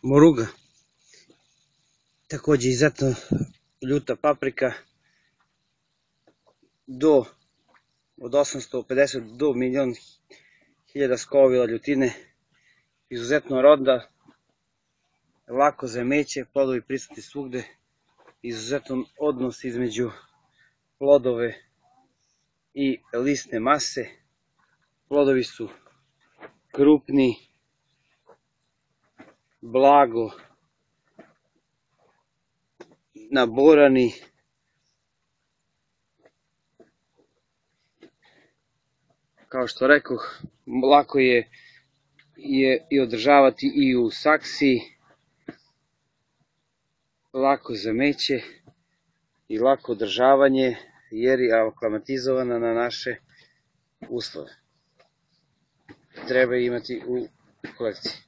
Moruga, također izuzetno ljuta paprika, od 850 do 1.000.000 skovila ljutine, izuzetno rodna, lako za meće, plodovi prisutni svugde, izuzetan odnos između plodove i listne mase. Plodovi su krupni, blago naborani, kao što rekoh, lako je i održavati i u saksiji, lako za meće i lako održavanje jer je aklimatizovana na naše uslove. Treba imati u kolekciji.